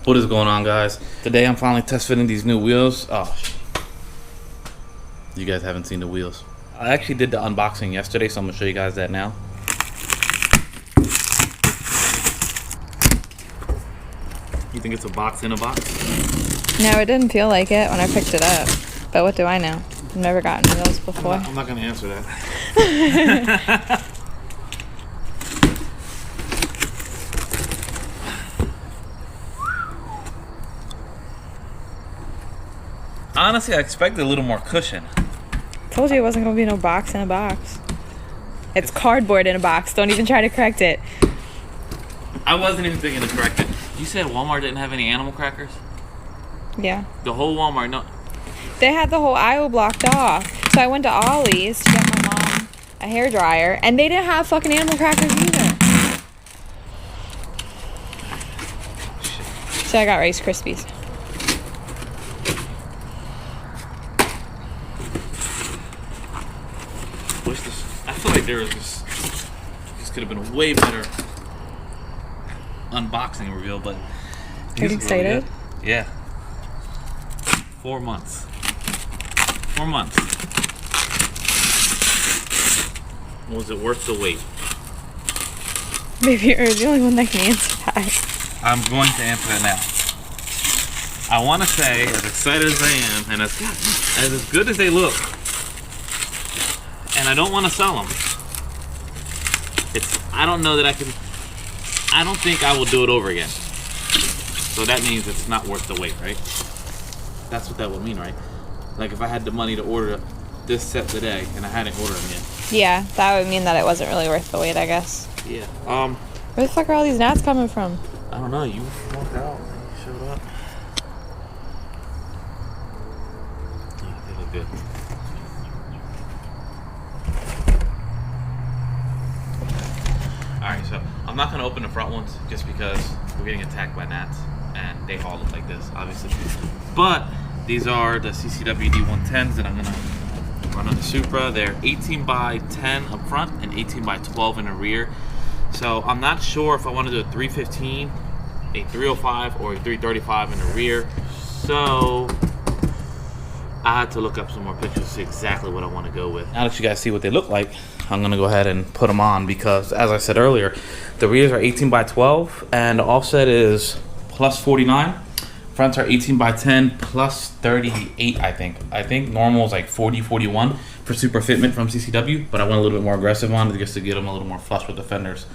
What is going on, guys? Today I'm finally test fitting these new wheels. Oh, you guys haven't seen the wheels. I actually did the unboxing yesterday, so I'm gonna show you guys that now. You think it's a box in a box? No, it didn't feel like it when I picked it up. But what do I know? I've never gotten wheels before. I'm not gonna answer that. Honestly, I expected a little more cushion. Told you it wasn't gonna be no box in a box. It's cardboard in a box. Don't even try to correct it. I wasn't even thinking to correct it. You said Walmart didn't have any animal crackers? Yeah. The whole Walmart, no. They had the whole aisle blocked off. So I went to Ollie's to get my mom a hairdryer, and they didn't have fucking animal crackers either. So I got Rice Krispies. I feel like there was this could have been a way better unboxing reveal, but are you excited? Really yeah. 4 months. 4 months. Was it worth the wait? Maybe you're the only one that can answer that. I'm going to answer that now. I want to say, as excited as I am, and as good as they look, and I don't want to sell them. I don't know that I can. I don't think I will do it over again. So that means it's not worth the wait, right? That's what that would mean, right? Like if I had the money to order this set today and I hadn't ordered them yet. Yeah, that would mean that it wasn't really worth the wait, I guess. Yeah. Where the fuck are all these gnats coming from? I don't know. You walked out. You showed up. Yeah, they look good. Alright, so I'm not going to open the front ones just because we're getting attacked by gnats and they all look like this, obviously. But these are the CCW D110s that I'm going to run on the Supra. They're 18 by 10 up front and 18 by 12 in the rear. So I'm not sure if I want to do a 315, a 305, or a 335 in the rear. So I had to look up some more pictures to see exactly what I want to go with. Now that you guys see what they look like, I'm going to go ahead and put them on because, as I said earlier, the rears are 18 by 12 and the offset is plus 49. Fronts are 18 by 10 plus 38, I think. I think normal is like 40, 41 for Super Fitment from CCW, but I went a little bit more aggressive on it just to get them a little more flush with the fenders.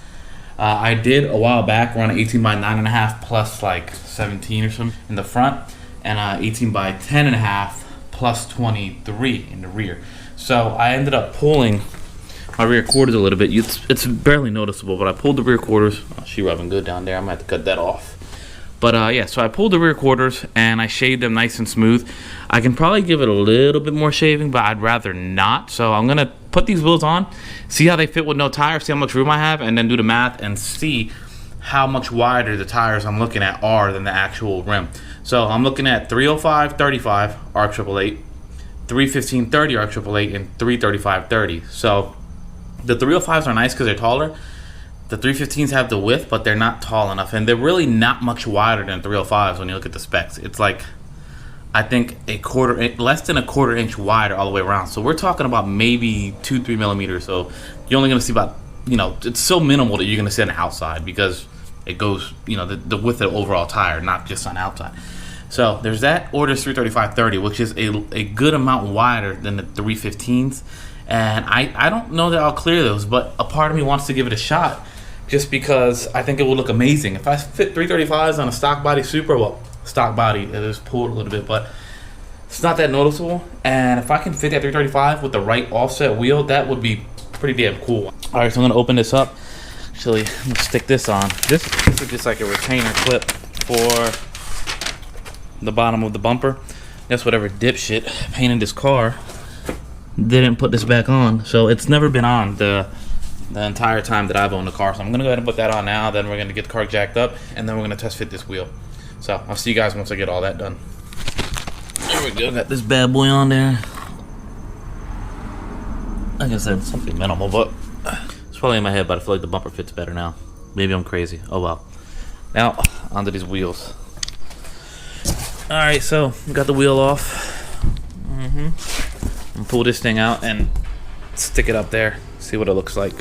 I did a while back run 18 by 9.5 plus like 17 or something in the front, and 18 by 10.5 plus 23 in the rear. So I ended up pulling my rear quarters a little bit. It's barely noticeable, but I pulled the rear quarters. Oh, she rubbing good down there. I'm gonna have to cut that off. But yeah, so I pulled the rear quarters and I shaved them nice and smooth. I can probably give it a little bit more shaving, but I'd rather not. So I'm gonna put these wheels on, see how they fit with no tires, see how much room I have, and then do the math and see how much wider the tires I'm looking at are than the actual rim. So I'm looking at 305 35 R888, 315 30 R888, and 335 30. So the 305s are nice because they're taller. The 315s have the width, but they're not tall enough, and they're really not much wider than 305s when you look at the specs. It's like, I think less than a quarter inch wider all the way around. So we're talking about maybe 2-3 millimeters. So you're only going to see about, it's so minimal that you're going to see on the outside because it goes, the width of the overall tire, not just on the outside. So there's that, or there's 335/30, which is a good amount wider than the 315s. And I don't know that I'll clear those, but a part of me wants to give it a shot just because I think it will look amazing. If I fit 335s on a stock body Supra, well, stock body, it is pulled a little bit, but it's not that noticeable. And if I can fit that 335 with the right offset wheel, that would be pretty damn cool. All right, so I'm gonna open this up. Actually, I'm gonna stick this on. This is just like a retainer clip for the bottom of the bumper. That's whatever dipshit painted this car didn't put this back on, so it's never been on the entire time that I've owned the car. So I'm gonna go ahead and put that on now, then we're gonna get the car jacked up, and then we're gonna test fit this wheel. So I'll see you guys once I get all that done. There we go. Got this bad boy on there. Like I said, something minimal, but it's probably in my head, but I feel like the bumper fits better now. Maybe I'm crazy. Oh well. Now onto these wheels. All right, so we got the wheel off. I'm gonna pull this thing out and stick it up there, see what it looks like.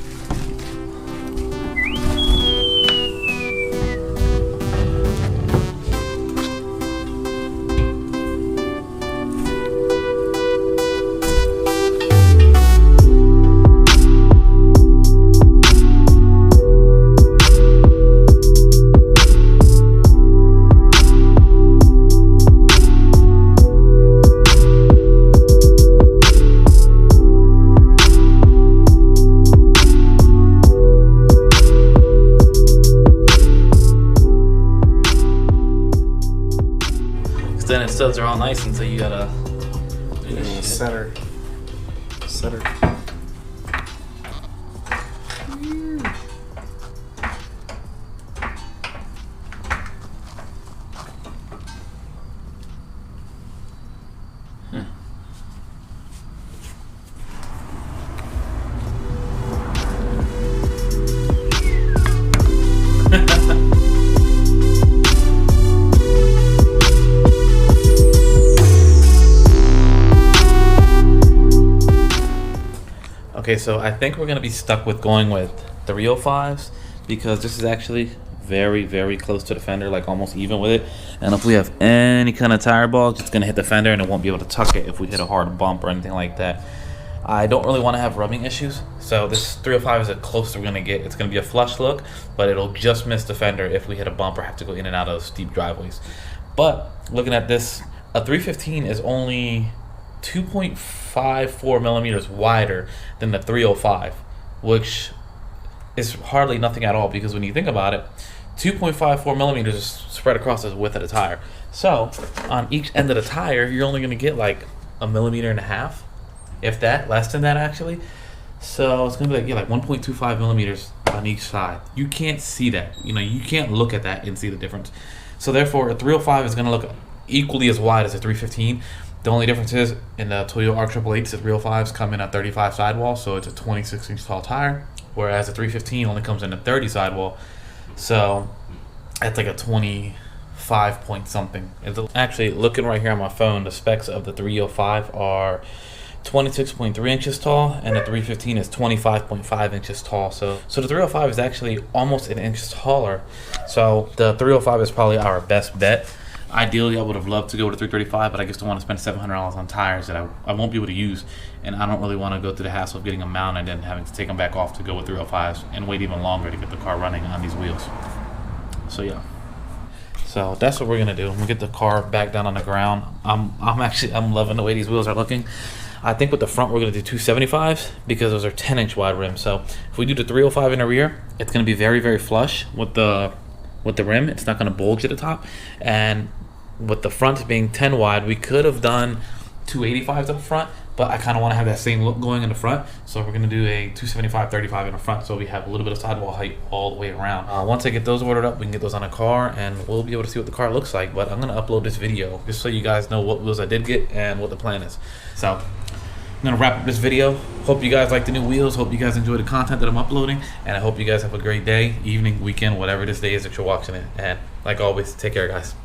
Then it studs are all nice until you gotta do this shit. Center. Okay, so I think we're gonna be stuck with going with 305s because this is actually very, very close to the fender, like almost even with it. And if we have any kind of tire bulge, it's gonna hit the fender and it won't be able to tuck it if we hit a hard bump or anything like that. I don't really want to have rubbing issues, so this 305 is the closest we're gonna get. It's gonna be a flush look, but it'll just miss the fender if we hit a bump or have to go in and out of those steep driveways. But looking at this, a 315 is only 2.54 millimeters wider than the 305, which is hardly nothing at all because when you think about it, 2.54 millimeters is spread across the width of the tire. So on each end of the tire, you're only going to get like 1.5 millimeters, if that, less than that actually. So it's going to be like 1.25 millimeters on each side. You can't see that. You can't look at that and see the difference. So therefore, a 305 is going to look equally as wide as a 315. The only difference is in the Toyo R888s, the 305s come in a 35 sidewall, so it's a 26-inch tall tire, whereas the 315 only comes in a 30 sidewall, so that's like a 25 point something. Actually, looking right here on my phone, the specs of the 305 are 26.3 inches tall, and the 315 is 25.5 inches tall. So the 305 is actually almost an inch taller. So the 305 is probably our best bet. Ideally, I would have loved to go to 335, but I just don't want to spend $700 on tires that I won't be able to use, and I don't really want to go through the hassle of getting them mounted and then having to take them back off to go with 305s and wait even longer to get the car running on these wheels. So yeah, so that's what we're gonna do. I'm gonna get the car back down on the ground. I'm loving the way these wheels are looking. I think with the front we're gonna do 275s because those are 10-inch wide rims. So if we do the 305 in the rear, it's gonna be very, very flush with the rim. It's not gonna bulge at the top, and with the front being 10 wide, we could have done 285s up front, but I kind of want to have that same look going in the front, so we're going to do a 275/35 in the front, so we have a little bit of sidewall height all the way around. Once I get those ordered up, we can get those on a car, and we'll be able to see what the car looks like. But I'm going to upload this video just so you guys know what wheels I did get and what the plan is. So I'm going to wrap up this video. Hope you guys like the new wheels. Hope you guys enjoy the content that I'm uploading, and I hope you guys have a great day, evening, weekend, whatever this day is that you're watching it. And like always, take care, guys.